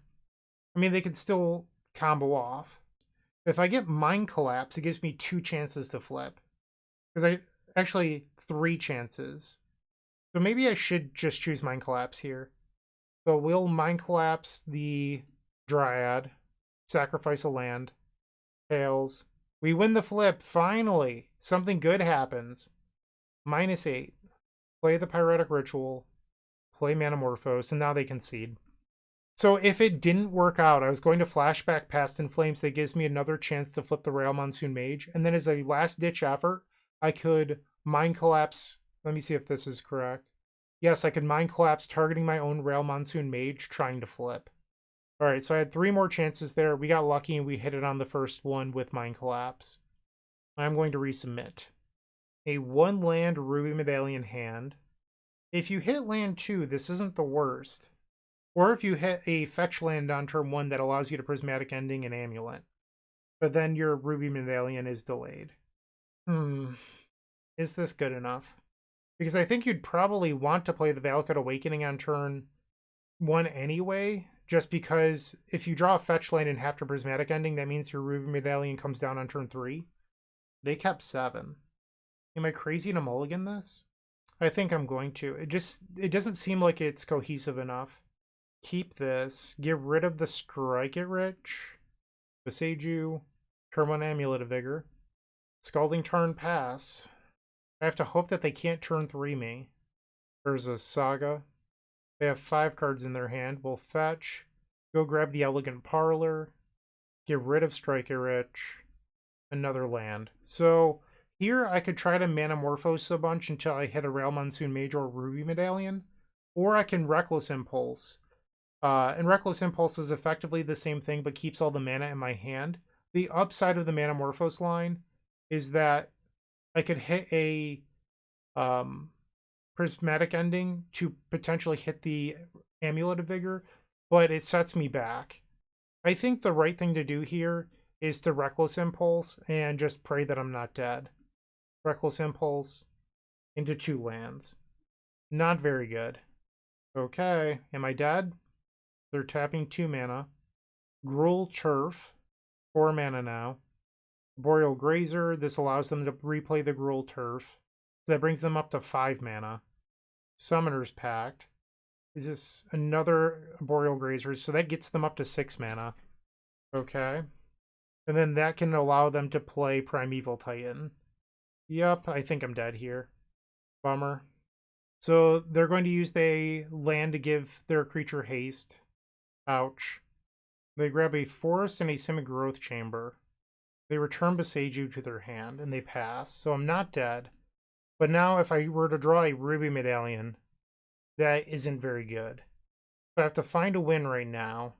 I mean, they could still combo off. If I get Mind Collapse, it gives me 2 chances to flip. Because actually 3 chances. So maybe I should just choose Mind Collapse here. So we'll Mind Collapse the Dryad. Sacrifice a land. Fails. We win the flip, finally! Something good happens. -8. Play the Pyretic Ritual. Play Manamorphose, and now they concede. So if it didn't work out, I was going to flashback Past in Flames. That gives me another chance to flip the Rail Monsoon Mage. And then as a last-ditch effort, I could Mind Collapse. Let me see if this is correct. Yes, I could Mind Collapse targeting my own Rail Monsoon Mage trying to flip. Alright, so I had 3 more chances there. We got lucky and we hit it on the first one with Mind Collapse. I'm going to resubmit. A 1-land Ruby Medallion hand. If you hit land 2, this isn't the worst. Or if you hit a fetch land on turn 1 that allows you to Prismatic Ending and Amulet. But then your Ruby Medallion is delayed. Is this good enough? Because I think you'd probably want to play the Valakut Awakening on turn 1 anyway. Just because if you draw a fetch land and have to Prismatic Ending, that means your Ruby Medallion comes down on turn 3. They kept 7. Am I crazy to mulligan this? I think I'm going to. It doesn't seem like it's cohesive enough. Keep this. Get rid of the Strike It Rich. Beseiju. Turn 1 Amulet of Vigor. Scalding Tarn pass. I have to hope that they can't turn 3 me. There's a Saga. They have 5 cards in their hand. We'll fetch. Go grab the Elegant Parlor. Get rid of Strike It Rich. Another land. So here I could try to Manamorphose a bunch until I hit a Rail Monsoon Mage or Ruby Medallion. Or I can Reckless Impulse. And Reckless Impulse is effectively the same thing, but keeps all the mana in my hand. The upside of the Manamorphose line is that I could hit a Prismatic Ending to potentially hit the Amulet of Vigor, but it sets me back. I think the right thing to do here is to Reckless Impulse and just pray that I'm not dead. Reckless Impulse into 2 lands. Not very good. Okay, am I dead? They're tapping 2 mana. Gruul Turf, 4 mana now. Boreal Grazer, this allows them to replay the Gruul Turf. That brings them up to 5 mana. Summoner's Pact. Is this another Boreal Grazer? So that gets them up to 6 mana. Okay. And then that can allow them to play Primeval Titan. Yup, I think I'm dead here. Bummer. So they're going to use the land to give their creature haste. Ouch. They grab a Forest and a Semi-Growth Chamber. They return Beseiju to their hand, and they pass. So I'm not dead. But now if I were to draw a Ruby Medallion, that isn't very good. So I have to find a win right now.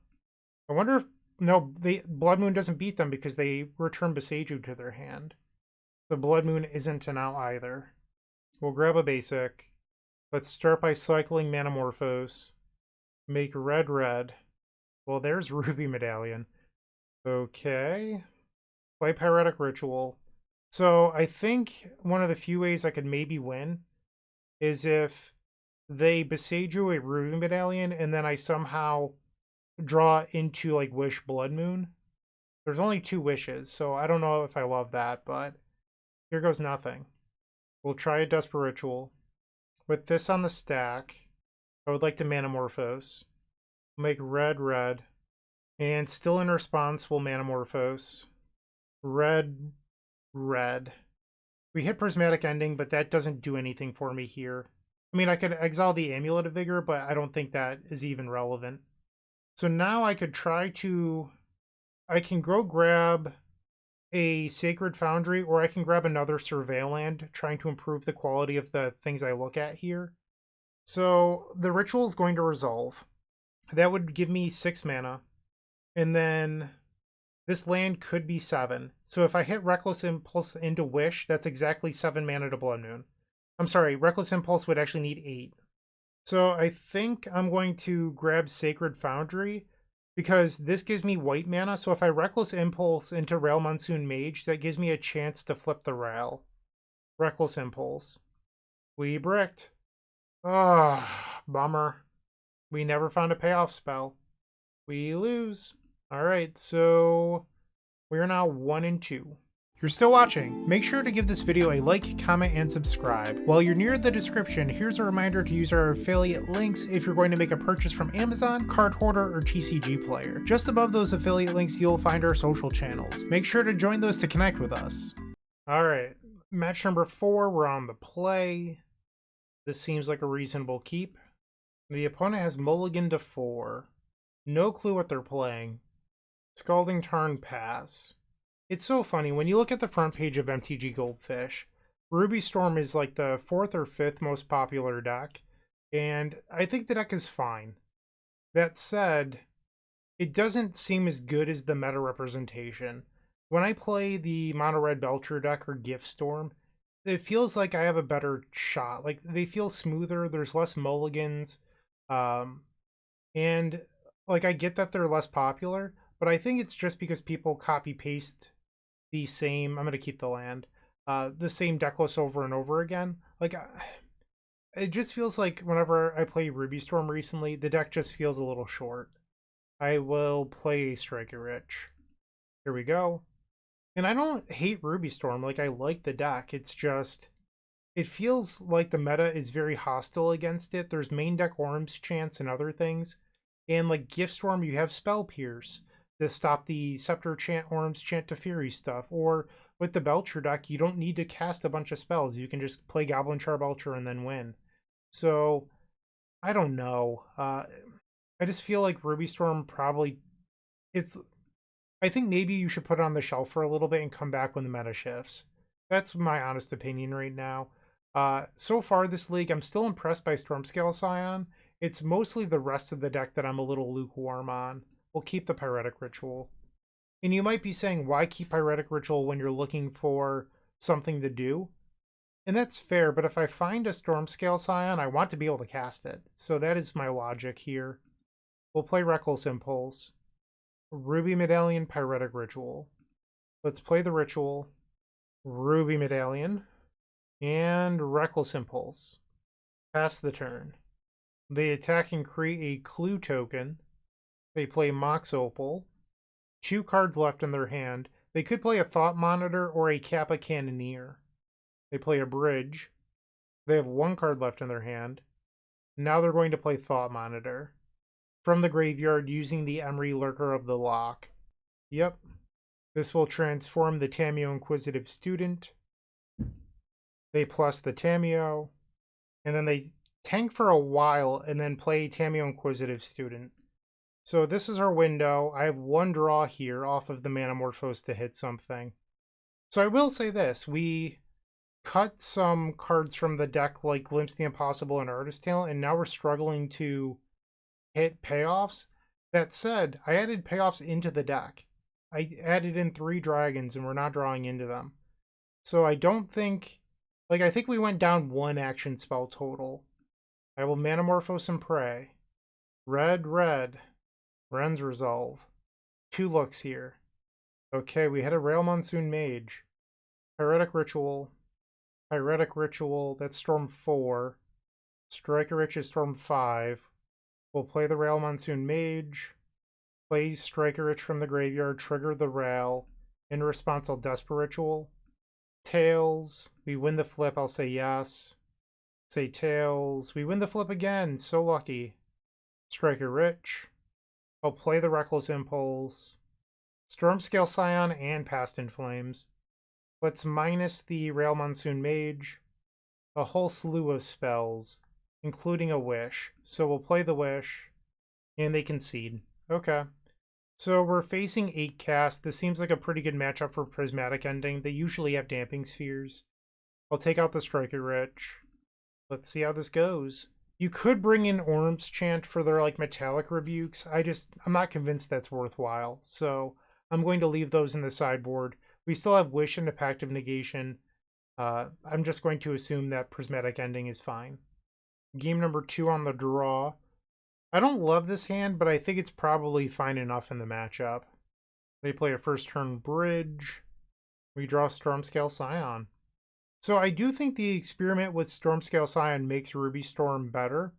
I wonder if... No, Blood Moon doesn't beat them because they return Beseiju to their hand. The Blood Moon isn't an out either. We'll grab a basic. Let's start by cycling Manamorphose. Make red. Well, there's Ruby Medallion. Okay. Play Pyretic Ritual. So I think one of the few ways I could maybe win is if they Beseiju a Ruby Medallion and then I somehow draw into like Wish Blood Moon. There's only 2 wishes, so I don't know if I love that, but here goes nothing. We'll try a Desperate Ritual. With this on the stack, I would like to Manamorphose. Make red, red. And still in response, we'll Manamorphose. Red, red. We hit Prismatic Ending, but that doesn't do anything for me here. I mean, I could exile the Amulet of Vigor, but I don't think that is even relevant. So now I could try to... I can go grab a Sacred Foundry, or I can grab another Surveil Land, trying to improve the quality of the things I look at here. So the Ritual is going to resolve. That would give me 6 mana. And then this land could be 7. So if I hit Reckless Impulse into Wish, that's exactly 7 mana to Blood Moon. I'm sorry, Reckless Impulse would actually need 8. So I think I'm going to grab Sacred Foundry, because this gives me white mana, so if I Reckless Impulse into Rail Monsoon Mage, that gives me a chance to flip the Rail. Reckless Impulse. We bricked. Ah, bummer. We never found a payoff spell. We lose. Alright, so we're now 1-2. You're still watching. Make sure to give this video a like, comment, and subscribe. While you're near the description, here's a reminder to use our affiliate links if you're going to make a purchase from Amazon, Card Hoarder, or TCG Player. Just above those affiliate links, you'll find our social channels. Make sure to join those to connect with us. Alright, match number 4, we're on the play. This seems like a reasonable keep. The opponent has mulligan to 4. No clue what they're playing. Scalding Tarn pass. It's so funny, when you look at the front page of MTG Goldfish, Ruby Storm is like the 4th or 5th most popular deck, and I think the deck is fine. That said, it doesn't seem as good as the meta representation. When I play the Mono-Red Belcher deck or Gift Storm, it feels like I have a better shot. Like, they feel smoother, there's less mulligans, and like, I get that they're less popular, but I think it's just because people copy-paste the same, I'm going to keep the land, the same deck list over and over again. Like, it just feels like whenever I play Ruby Storm recently, the deck just feels a little short. I will play Striker Rich. Here we go. And I don't hate Ruby Storm, like, I like the deck. It's just, it feels like the meta is very hostile against it. There's main deck Orm's Chance and other things. And like Gift Storm, you have Spell Pierce to stop the Scepter Chant, Orm's Chant to Fury stuff. Or with the Belcher deck, you don't need to cast a bunch of spells. You can just play Goblin Char Belcher and then win. So, I don't know. I just feel like Ruby Storm probably... I think maybe you should put it on the shelf for a little bit and come back when the meta shifts. That's my honest opinion right now. So far this league, I'm still impressed by Stormscale Scion. It's mostly the rest of the deck that I'm a little lukewarm on. We'll keep the Pyretic Ritual. And you might be saying, why keep Pyretic Ritual when you're looking for something to do? And that's fair, but if I find a Stormscale Scion, I want to be able to cast it. So that is my logic here. We'll play Reckless Impulse. Ruby Medallion, Pyretic Ritual. Let's play the Ritual. Ruby Medallion. And Reckless Impulse. Pass the turn. They attack and create a clue token. They play Mox Opal. 2 cards left in their hand. They could play a Thought Monitor or a Kappa Cannoneer. They play a Bridge. They have 1 card left in their hand. Now they're going to play Thought Monitor. From the graveyard using the Emery Lurker of the Lock. Yep. This will transform the Tamiyo Inquisitive Student. They plus the Tamiyo. And then they tank for a while and then play Tamiyo Inquisitive Student. So this is our window. I have 1 draw here off of the Manamorphose to hit something. So I will say this. We cut some cards from the deck like Glimpse the Impossible and Artist Talent, and now we're struggling to hit payoffs. That said, I added payoffs into the deck. I added in 3 dragons and we're not drawing into them. So I don't think... Like, I think we went down 1 action spell total. I will Manamorphose and Pray. Red, red. Ren's Resolve. 2 looks here. Okay, we had a Rail Monsoon Mage. Pyretic Ritual. Pyretic Ritual, that's Storm 4. Striker Rich is Storm 5. We'll play the Rail Monsoon Mage. Play Striker Rich from the graveyard, trigger the Rail. In response, I'll Desperate Ritual. Tails. We win the flip, I'll say yes. Say tails. We win the flip again. So lucky. Striker Rich. I'll play the Reckless Impulse. Stormscale Scion and Past in Flames. Let's minus the Rail Monsoon Mage. A whole slew of spells, including a Wish. So we'll play the Wish. And they concede. Okay. So we're facing 8 cast. This seems like a pretty good matchup for Prismatic Ending. They usually have Damping Spheres. I'll take out the Striker Rich. Let's see how this goes. You could bring in Orm's Chant for their like metallic rebukes. I'm not convinced that's worthwhile. So I'm going to leave those in the sideboard. We still have Wish and a Pact of Negation. I'm just going to assume that Prismatic Ending is fine. Game number 2 on the draw. I don't love this hand, but I think it's probably fine enough in the matchup. They play a first turn bridge. We draw Stormscale Scion. So I do think the experiment with Stormscale Scion makes Ruby Storm better.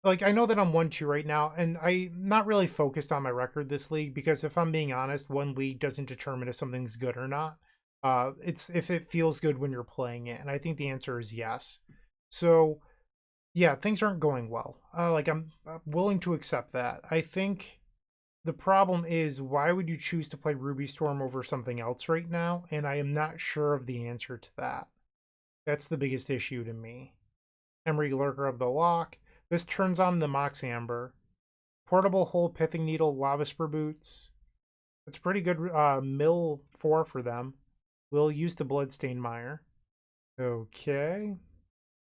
Like, I know that I'm 1-2 right now, and I'm not really focused on my record this league, because if I'm being honest, one league doesn't determine if something's good or not. It's if it feels good when you're playing it, and I think the answer is yes. So yeah, things aren't going well. I'm willing to accept that. I think the problem is, why would you choose to play Ruby Storm over something else right now? And I am not sure of the answer to that. That's the biggest issue to me. Emery Lurker of the Lock. This turns on the Mox Amber. Portable Hole, Pithing Needle, Lava Spur Boots. It's pretty good mill 4 for them. We'll use the Bloodstained Mire. Okay.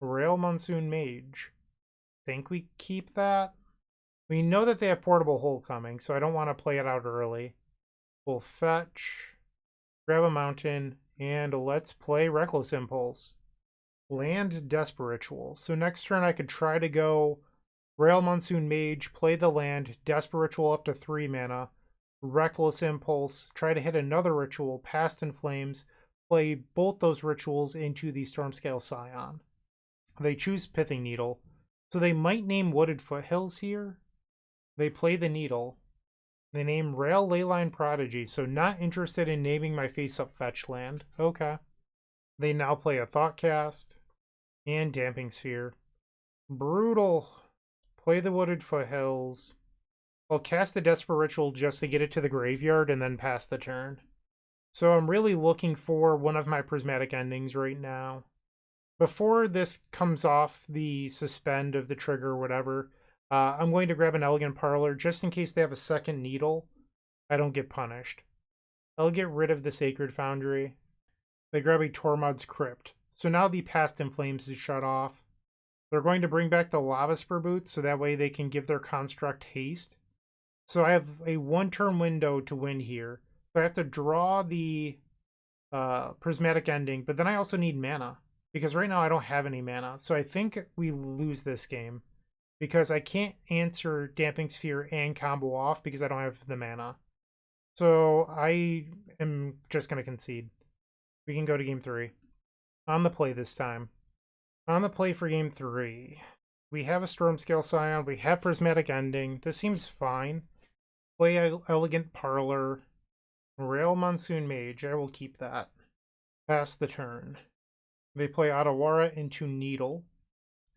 Rail Monsoon Mage. Think we keep that? We know that they have Portable Hole coming, so I don't want to play it out early. We'll fetch, grab a mountain, and let's play Reckless Impulse. Land Desperate Ritual. So next turn I could try to go Rail Monsoon Mage, play the land, Desperate Ritual up to 3 mana, Reckless Impulse, try to hit another ritual, Past in Flames, play both those rituals into the Stormscale Scion. They choose Pithing Needle. So they might name Wooded Foothills here. They play the Needle. They name Rail Leyline Prodigy. So not interested in naming my face-up fetch land. Okay. They now play a Thoughtcast and Damping Sphere. Brutal. Play the Wooded Foothills. I'll cast the Desperate Ritual just to get it to the graveyard and then pass the turn. So I'm really looking for one of my Prismatic Endings right now. Before this comes off the suspend of the trigger or whatever, I'm going to grab an Elegant Parlor just in case they have a second Needle. I don't get punished. I'll get rid of the Sacred Foundry. They grab a Tormod's Crypt. So now the Past in Flames is shut off. They're going to bring back the Lava Spur Boots so that way they can give their construct haste. So I have a 1-turn window to win here. So I have to draw the Prismatic Ending, but then I also need mana. Because right now I don't have any mana. So I think we lose this game. Because I can't answer Damping Sphere and combo off because I don't have the mana. So I am just going to concede. We can go to game 3. On the play this time. On the play for game 3. We have a Stormscale Scion. We have Prismatic Ending. This seems fine. Play Elegant Parlor. Rail Monsoon Mage. I will keep that. Pass the turn. They play Otawara into Needle.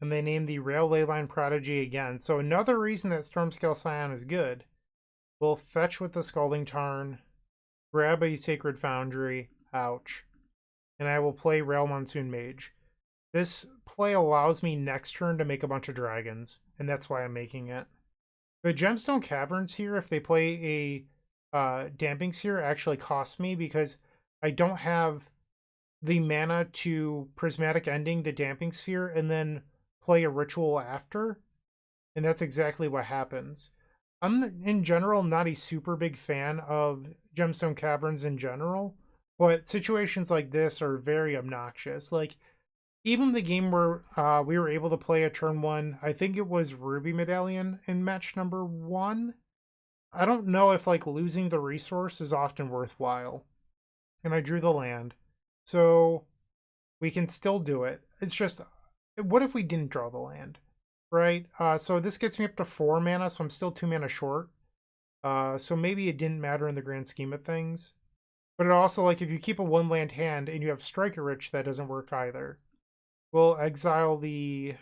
And they name the Rail Leyline Prodigy again. So another reason that Stormscale Scion is good. We'll fetch with the Scalding Tarn. Grab a Sacred Foundry. Ouch. And I will play Rail Monsoon Mage. This play allows me next turn to make a bunch of dragons. And that's why I'm making it. The Gemstone Caverns here, if they play a Damping Sphere, actually cost me because I don't have the mana to Prismatic Ending the Damping Sphere and then play a ritual after. And that's exactly what happens. I'm, in general, not a super big fan of Gemstone Caverns in general, but situations like this are very obnoxious. Like, even the game where we were able to play a turn 1, I think it was Ruby Medallion in match number 1. I don't know if, like, losing the resource is often worthwhile. And I drew the land. So we can still do it. It's just, what if we didn't draw the land, right? So this gets me up to 4 mana, so I'm still 2 mana short. So maybe it didn't matter in the grand scheme of things. But it also, like, if you keep a 1-land hand and you have Striker Rich, that doesn't work either. We'll exile the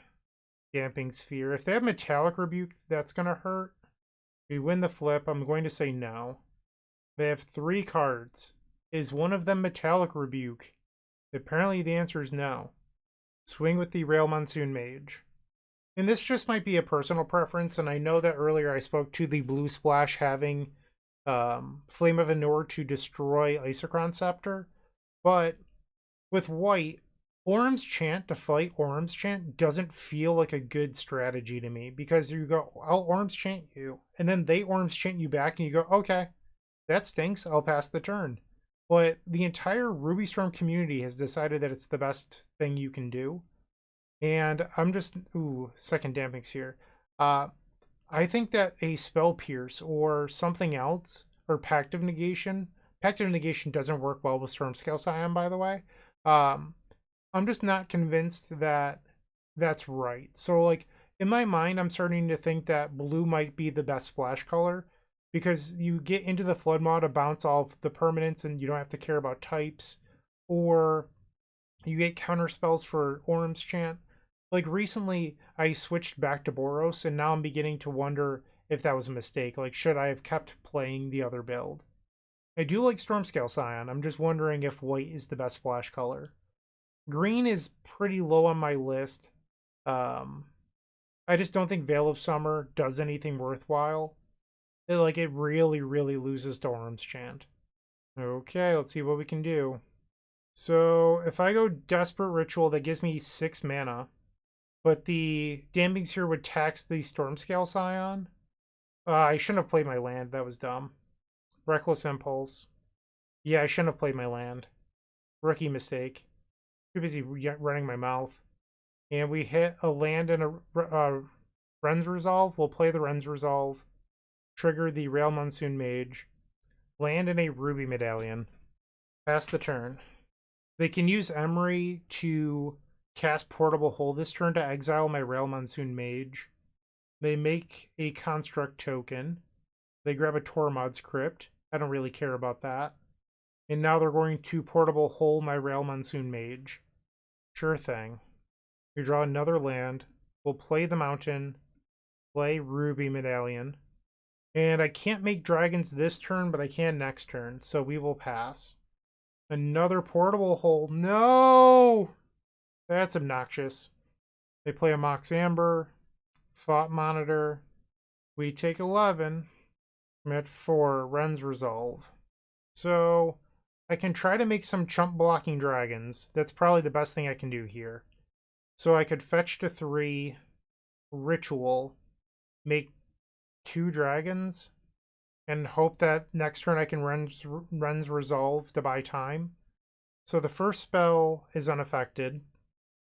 Damping Sphere. If they have Metallic Rebuke, that's going to hurt. We win the flip. I'm going to say no. They have 3 cards. Is one of them Metallic Rebuke? Apparently the answer is no. Swing with the Rail Monsoon Mage. And this just might be a personal preference, and I know that earlier I spoke to the blue splash having Flame of Anor to destroy Isochron Scepter, but with white, Orm's Chant to fight Orm's Chant doesn't feel like a good strategy to me, because you go, I'll Orm's Chant you, and then they Orm's Chant you back, and you go, okay, that stinks, I'll pass the turn. But the entire Ruby Storm community has decided that it's the best thing you can do. And I'm just, second Damping Sphere. I think that a Spell Pierce or something else, or Pact of Negation doesn't work well with Stormscale Scion, by the way. I'm just not convinced that that's right. So, like, in my mind, I'm starting to think that blue might be the best splash color, because you get into the Flood Maw to bounce off the permanents and you don't have to care about types, or you get counter spells for Orm's Chant. Like, recently, I switched back to Boros, and now I'm beginning to wonder if that was a mistake. Like, should I have kept playing the other build? I do like Stormscale Scion. I'm just wondering if white is the best splash color. Green is pretty low on my list. I just don't think Veil of Summer does anything worthwhile. It really, really loses to Orm's Chant. Okay, let's see what we can do. So, if I go Desperate Ritual, that gives me 6 mana. But the Damping Sphere would tax the Stormscale Scion. I shouldn't have played my land. That was dumb. Reckless Impulse. Yeah, I shouldn't have played my land. Rookie mistake. Too busy running my mouth. And we hit a land and a Ren's Resolve. We'll play the Ren's Resolve. Trigger the Rail Monsoon Mage. Land in a Ruby Medallion. Pass the turn. They can use Emery to cast Portable Hole this turn to exile my Rail Monsoon Mage. They make a Construct token. They grab a Tormod's Crypt. I don't really care about that. And now they're going to Portable Hole my Rail Monsoon Mage. Sure thing. We draw another land. We'll play the Mountain. Play Ruby Medallion. And I can't make dragons this turn, but I can next turn. So we will pass. Another Portable Hole. No! That's obnoxious. They play a Mox Amber, Thought Monitor. We take 11. I'm at 4, Ren's Resolve. So I can try to make some chump blocking dragons. That's probably the best thing I can do here. So I could fetch to 3, Ritual, make 2 dragons, and hope that next turn I can Ren's Resolve to buy time. So the first spell is unaffected.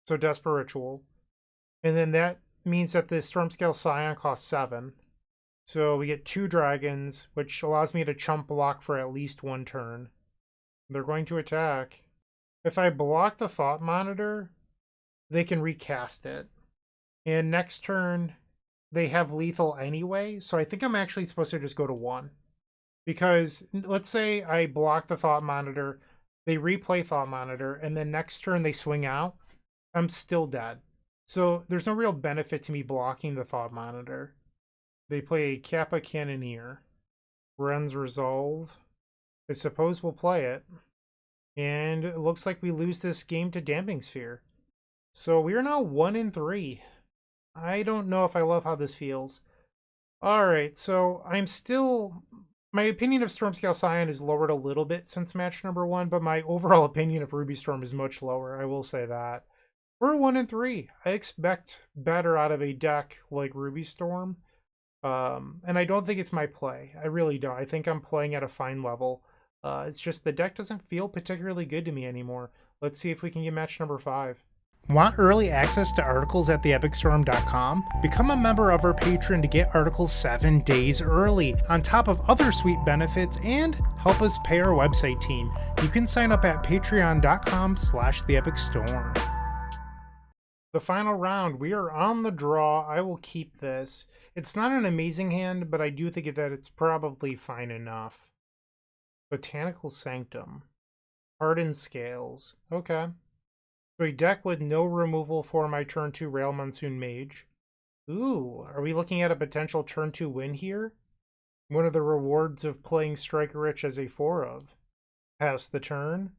So Desperate Ritual. And then that means that the Stormscale Scion costs 7. So we get 2 dragons, which allows me to chump block for at least 1 turn. They're going to attack. If I block the Thought Monitor, they can recast it. And next turn, they have lethal anyway, so I think I'm actually supposed to just go to 1. Because let's say I block the Thought Monitor, they replay Thought Monitor, and then next turn they swing out. I'm still dead. So there's no real benefit to me blocking the Thought Monitor. They play a Kappa Cannoneer. Ren's Resolve. I suppose we'll play it. And it looks like we lose this game to Damping Sphere. So we are now 1-3. I don't know if I love how this feels. Alright, so I'm still... My opinion of Stormscale Scion is lowered a little bit since match number 1, but my overall opinion of Ruby Storm is much lower, I will say that. We're 1-3. I expect better out of a deck like Ruby Storm. And I don't think it's my play. I really don't. I think I'm playing at a fine level. It's just the deck doesn't feel particularly good to me anymore. Let's see if we can get match number 5. Want early access to articles at theepicstorm.com? Become a member of our Patreon to get articles 7 days early, on top of other sweet benefits, and help us pay our website team. You can sign up at patreon.com/theepicstorm. The final round, we are on the draw. I will keep this. It's not an amazing hand, but I do think that it's probably fine enough. Botanical Sanctum. Hardened Scales. Okay. So a deck with no removal for my turn 2 Rail Monsoon Mage. Ooh, are we looking at a potential turn 2 win here? One of the rewards of playing Striker Rich as a 4 of. Pass the turn.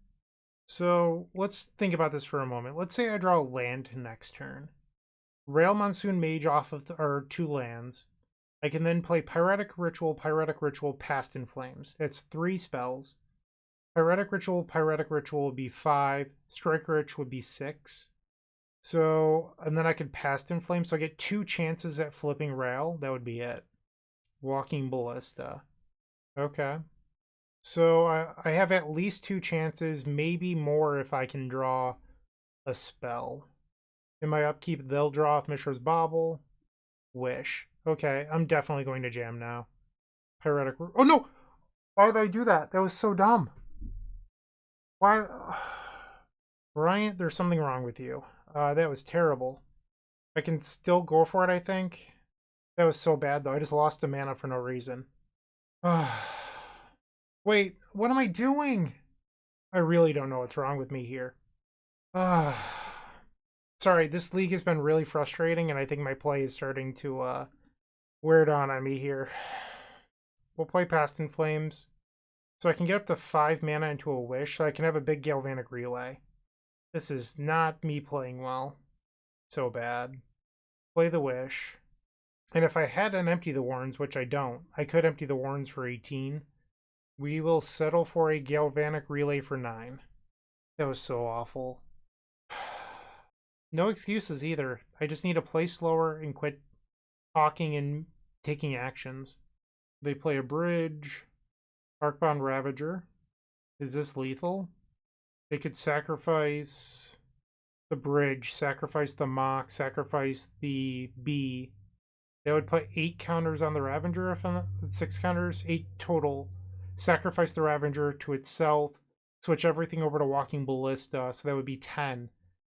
So let's think about this for a moment. Let's say I draw a land next turn. Rail Monsoon Mage off of our 2 lands. I can then play Pyretic Ritual, Past in Flames. That's 3 spells. Pyretic Ritual would be 5. Striker Rich would be 6. So, and then I could Past in Flames. So I get 2 chances at flipping Rail. That would be it. Walking Ballista. Okay. So I have at least 2 chances, maybe more if I can draw a spell. In my upkeep, they'll draw off Mishra's Bauble. Wish. Okay, I'm definitely going to jam now. Pyretic... Oh, no! Why did I do that? That was so dumb. Why... Bryant, there's something wrong with you. That was terrible. I can still go for it, I think. That was so bad, though. I just lost a mana for no reason. Wait, what am I doing? I really don't know what's wrong with me here. Sorry, this league has been really frustrating, and I think my play is starting to wear down on me here. We'll play Past in Flames. So I can get up to 5 mana into a Wish, so I can have a big Galvanic Relay. This is not me playing well. So bad. Play the Wish. And if I had an Empty the Warrens, which I don't, I could empty the Warrens for 18. We will settle for a Galvanic Relay for 9. That was so awful. No excuses either. I just need to play slower and quit talking and taking actions. They play a Bridge. Arcbound Ravager. Is this lethal? They could sacrifice the Bridge, sacrifice the Mock, sacrifice the Bee. That would put 8 counters on the Ravager, if I'm 6 counters, 8 total. Sacrifice the Ravager to itself, switch everything over to Walking Ballista, so that would be 10.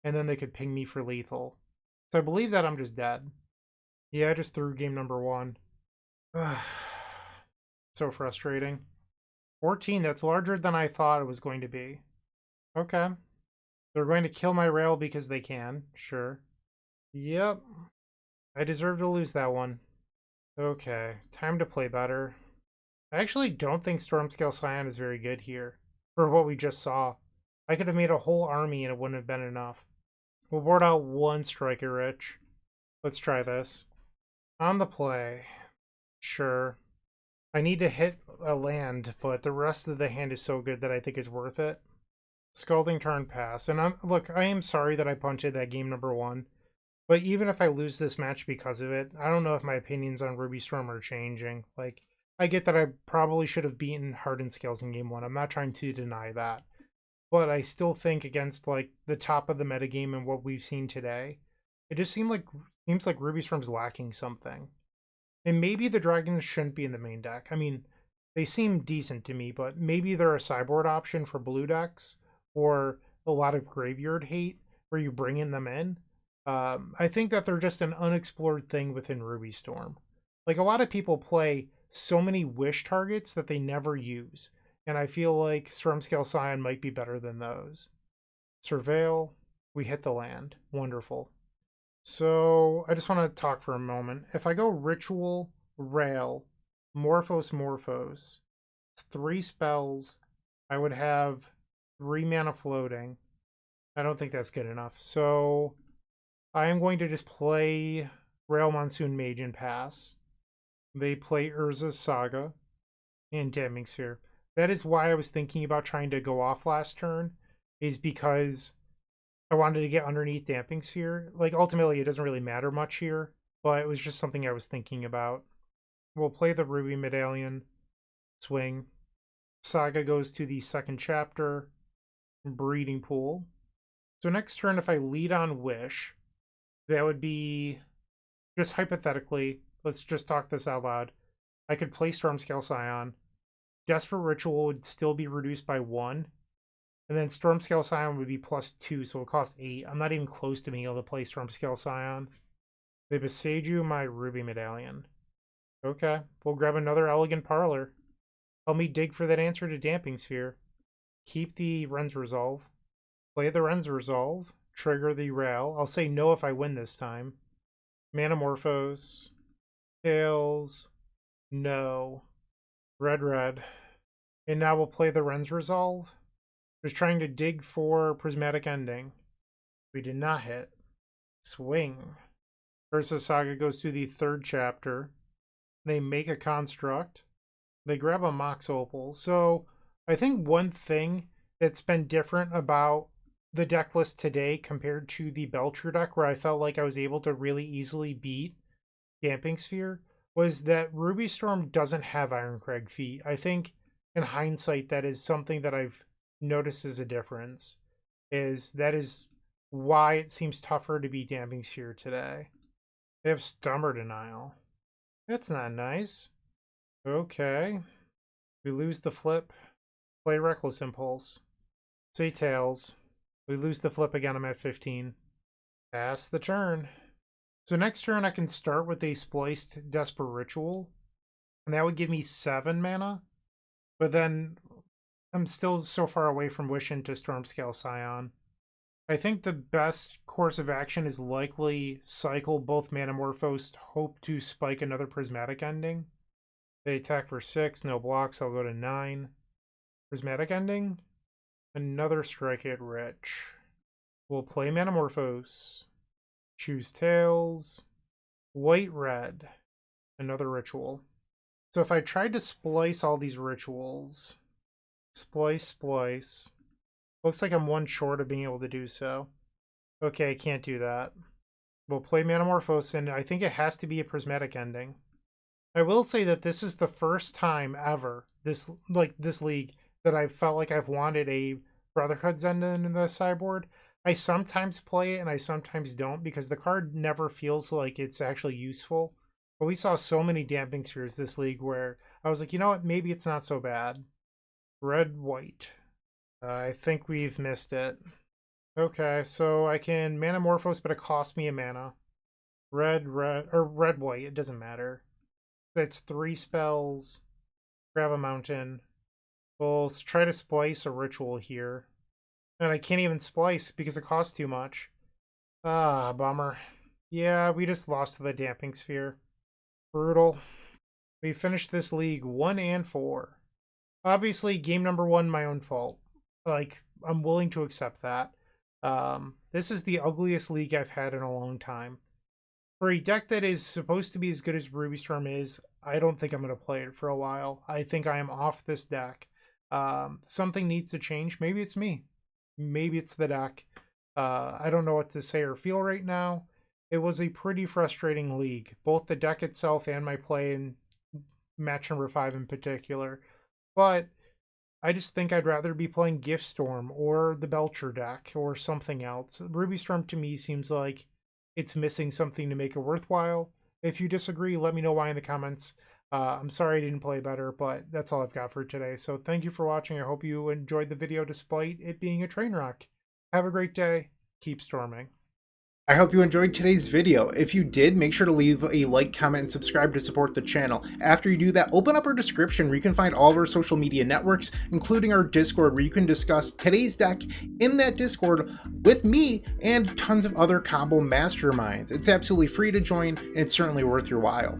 And then they could ping me for lethal. So I believe that I'm just dead. Yeah, I just threw game number 1. So frustrating. 14, that's larger than I thought it was going to be. Okay. They're going to kill my rail because they can. Sure. Yep. I deserve to lose that one. Okay. Time to play better. I actually don't think Stormscale Scion is very good here. For what we just saw. I could have made a whole army and it wouldn't have been enough. We'll board out 1 Striker Rich. Let's try this. On the play. Sure. I need to hit a land, but the rest of the hand is so good that I think it's worth it. Scalding Tarn pass. And look, I am sorry that I punted that game number 1. But even if I lose this match because of it, I don't know if my opinions on Ruby Storm are changing. Like, I get that I probably should have beaten Hardened Scales in game 1. I'm not trying to deny that. But I still think against, like, the top of the metagame and what we've seen today, it just seems like Ruby Storm's lacking something. And maybe the dragons shouldn't be in the main deck. I mean, they seem decent to me, but maybe they're a sideboard option for blue decks or a lot of graveyard hate where you bring in them in. I think that they're just an unexplored thing within Ruby Storm. Like, a lot of people play so many wish targets that they never use. And I feel like Stormscale Scion might be better than those. Surveil. We hit the land. Wonderful. So I just want to talk for a moment. If I go Ritual, Rail, Morphos, it's 3 spells. I would have 3 mana floating. I don't think that's good enough. So I am going to just play Rail Monsoon Mage and pass. They play Urza's Saga and Damning Sphere. That is why I was thinking about trying to go off last turn, is because I wanted to get underneath Damping Sphere. Like, ultimately, it doesn't really matter much here, but it was just something I was thinking about. We'll play the Ruby Medallion, swing. Saga goes to the 2nd chapter, Breeding Pool. So next turn, if I lead on Wish, that would be, just hypothetically, let's just talk this out loud. I could play Stormscale Scion. Desperate Ritual would still be reduced by 1. And then Stormscale Scion would be +2, so it would cost 8. I'm not even close to being able to play Stormscale Scion. They Besage my Ruby Medallion. Okay, we'll grab another Elegant Parlor. Help me dig for that answer to Damping Sphere. Keep the Ren's Resolve. Play the Ren's Resolve. trigger the rail. I'll say no if I win this time. Manamorphose. Tails. No. Red, red. And now we'll play the Ren's Resolve. Just trying to dig for Prismatic Ending. We did not hit. Swing. Ursa Saga goes to the 3rd chapter. They make a construct. They grab a Mox Opal. So I think one thing that's been different about the deck list today compared to the Belcher deck, where I felt like I was able to really easily beat Damping Sphere, was that Ruby Storm doesn't have Ironcrag Feet. I think in hindsight, that is something that I've noticed as a difference. That is why it seems tougher to beat Damping Sphere today. They have Stummer Denial. That's not nice. Okay. We lose the flip. Play Reckless Impulse. Say Tails. We lose the flip again. I'm at 15. Pass the turn. So next turn I can start with a Spliced Desperate Ritual. And that would give me 7 mana. But then I'm still so far away from wishing to Stormscale Scion. I think the best course of action is likely cycle both Manamorphose, hope to spike another Prismatic Ending. They attack for 6, no blocks, I'll go to 9. Prismatic Ending. Another Strike It Rich. We'll play Manamorphose. Choose Tails. White, red. Another ritual. So if I tried to splice all these rituals, splice. Looks like I'm one short of being able to do so. Okay, I can't do that. We'll play Manamorphose, and I think it has to be a Prismatic Ending. I will say that this is the first time ever, this league, that I felt like I've wanted a Brotherhood's Ending in the sideboard. I sometimes play it and I sometimes don't because the card never feels like it's actually useful. But we saw so many Damping Spheres this league where I was like, you know what, maybe it's not so bad. Red, white. I think we've missed it. Okay, so I can Manamorphose, but it costs me a mana. Red, white, it doesn't matter. That's 3 spells. Grab a mountain. We'll try to splice a ritual here. And I can't even splice because it costs too much. Ah, bummer. Yeah, we just lost to the Damping Sphere. Brutal. We finished this league 1-4. Obviously, game number 1, my own fault. Like, I'm willing to accept that. This is the ugliest league I've had in a long time. For a deck that is supposed to be as good as Ruby Storm is, I don't think I'm going to play it for a while. I think I am off this deck. Something needs to change. Maybe it's me. Maybe it's the deck. I don't know what to say or feel right now. It was a pretty frustrating league. Both the deck itself and my play in match number 5 in particular. But I just think I'd rather be playing Gift Storm or the Belcher deck or something else. Ruby Storm to me seems like it's missing something to make it worthwhile. If you disagree, let me know why in the comments. I'm sorry I didn't play better, but that's all I've got for today. So thank you for watching. I hope you enjoyed the video despite it being a train wreck. Have a great day. Keep storming. I hope you enjoyed today's video. If you did, make sure to leave a like, comment, and subscribe to support the channel. After you do that, open up our description where you can find all of our social media networks, including our Discord, where you can discuss today's deck in that Discord with me and tons of other combo masterminds. It's absolutely free to join, and it's certainly worth your while.